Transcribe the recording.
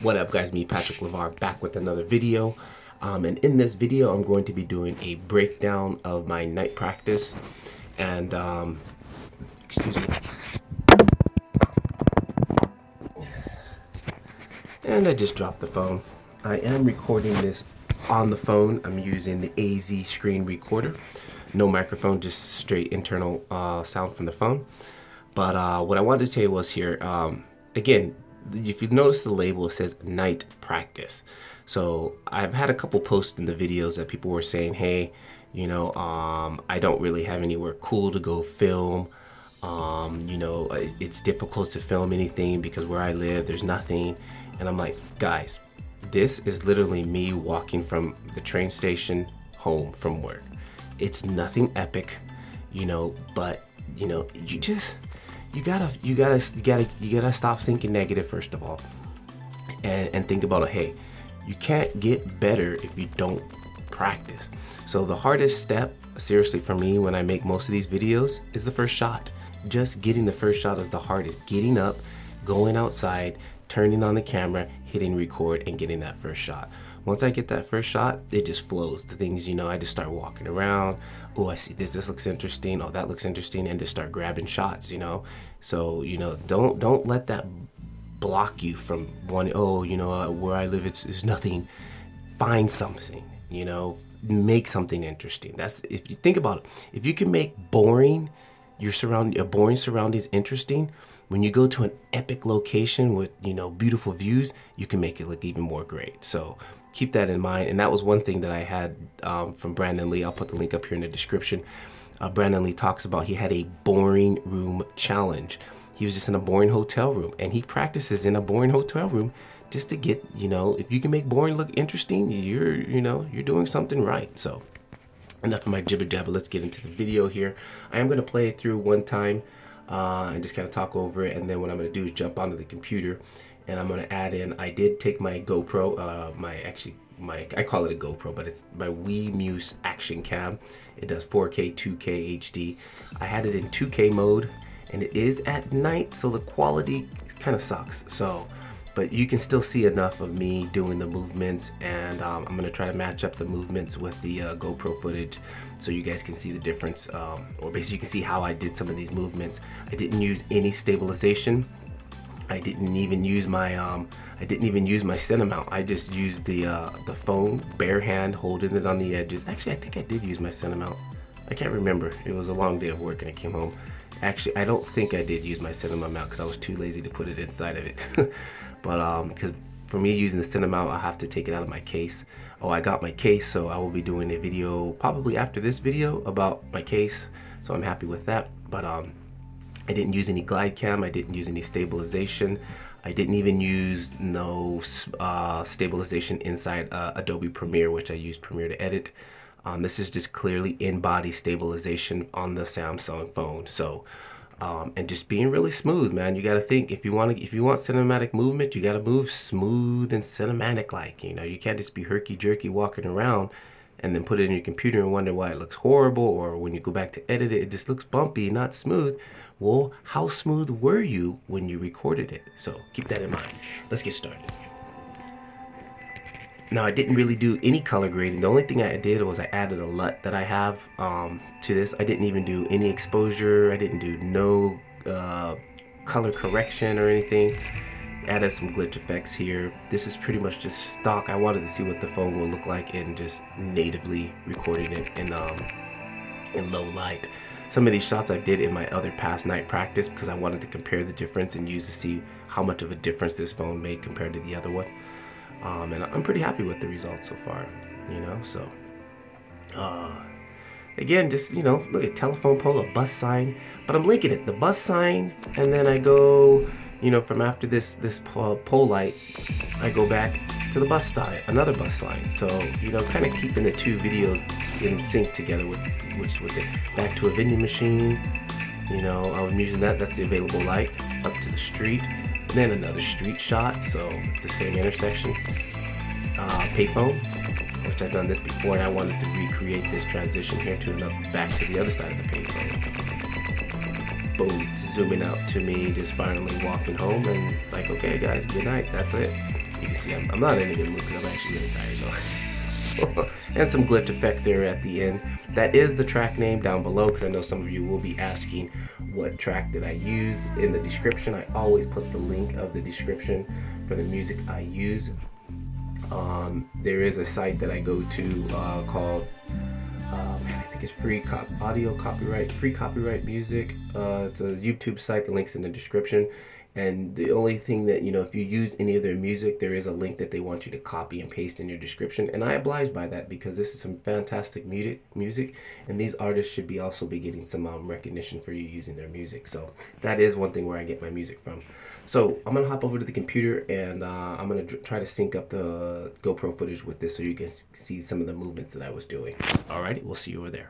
What up guys, me Patrick LeVar back with another video. And in this video I'm going to be doing a breakdown of my night practice. And excuse me. And I just dropped the phone. I am recording this on the phone. I'm using the AZ screen recorder. No microphone, just straight internal sound from the phone. But what I wanted to say was here, again, if you notice the label, it says night practice. So I've had a couple posts in the videos that people were saying, hey, you know, I don't really have anywhere cool to go film. You know, it's difficult to film anything because where I live, there's nothing. And I'm like, guys, this is literally me walking from the train station home from work. It's nothing epic, you know, but you know, you gotta stop thinking negative first of all, and think about it. Hey, you can't get better if you don't practice. So the hardest step, seriously, for me when I make most of these videos is the first shot. Just getting the first shot is the hardest. Getting up, going outside, turning on the camera, hitting record, and getting that first shot. Once I get that first shot, it just flows. The things, you know, I just start walking around. Oh, I see this looks interesting. Oh, that looks interesting, and just start grabbing shots, you know. So, you know, don't let that block you from wanting, oh, you know, where I live, it's nothing. Find something, you know, make something interesting. That's, if you think about it, if you can make boring surroundings interesting, when you go to an epic location with, you know, beautiful views, you can make it look even more great. So keep that in mind. And that was one thing that I had from Brandon Lee. I'll put the link up here in the description. Brandon Lee talks about he had a boring room challenge. He was just in a boring hotel room, and he practices in a boring hotel room just to get, you know, if you can make boring look interesting, you're doing something right. So enough of my jibber jabber. Let's get into the video here. I am going to play it through one time and just kind of talk over it, and then what I'm going to do is jump onto the computer and I'm going to add in, I did take my GoPro, I call it a GoPro, but it's my Wii Muse Action Cam. It does 4K, 2K, HD. I had it in 2K mode, and it is at night, so the quality kind of sucks. So, but you can still see enough of me doing the movements, and I'm going to try to match up the movements with the GoPro footage so you guys can see the difference, or basically you can see how I did some of these movements. I didn't use any stabilization. I didn't even use my center mount. I just used the phone, bare hand, holding it on the edges. Actually, I think I did use my center mount. I can't remember. It was a long day of work and I came home. Actually, I don't think I did use my center mount because I was too lazy to put it inside of it. But because for me using the center mount, I have to take it out of my case. Oh, I got my case, so I will be doing a video probably after this video about my case. So I'm happy with that. But I didn't use any glide cam. I didn't use any stabilization. I didn't even use no stabilization inside Adobe Premiere, which I used Premiere to edit. This is just clearly in-body stabilization on the Samsung phone. So, and just being really smooth, man. You gotta think, if you want cinematic movement, you gotta move smooth and cinematic like. You know, you can't just be herky-jerky walking around and then put it in your computer and wonder why it looks horrible, or when you go back to edit it, it just looks bumpy, not smooth. Well, how smooth were you when you recorded it? So keep that in mind. Let's get started. Now, I didn't really do any color grading. The only thing I did was I added a LUT that I have to this. I didn't even do any exposure. I didn't do no color correction or anything. Added some glitch effects here. This is pretty much just stock. I wanted to see what the phone will look like in just natively recording it in low light. Some of these shots I did in my other past night practice because I wanted to compare the difference and use to see how much of a difference this phone made compared to the other one. And I'm pretty happy with the results so far, you know. So again, just, you know, look at telephone pole, a bus sign, but I'm linking it, the bus sign, and then I go, you know, from after this pole light, I go back to the bus sign, another bus line. So, you know, kind of keeping the two videos in sync together with which was it, back to a vending machine, you know, I'm using that's the available light, up to the street, and then another street shot, so it's the same intersection. Payphone, which I've done this before, and I wanted to recreate this transition here to back to the other side of the payphone. Boom, zooming out to me just finally walking home, and it's like, okay guys, good night, that's it. you can see I'm not in a good mood because I'm actually really tired. So. And some glitch effect there at the end. That is the track name down below, because I know some of you will be asking what track did I use. In the description, I always put the link of the description for the music I use. There is a site that I go to called I think it's free copyright music. It's a YouTube site. The link's in the description. And the only thing that, you know, if you use any of their music, there is a link that they want you to copy and paste in your description. And I oblige by that, because this is some fantastic music, and these artists should be also be getting some recognition for you using their music. So that is one thing where I get my music from. So I'm gonna hop over to the computer, and I'm gonna try to sync up the GoPro footage with this so you can see some of the movements that I was doing. Alrighty, we'll see you over there.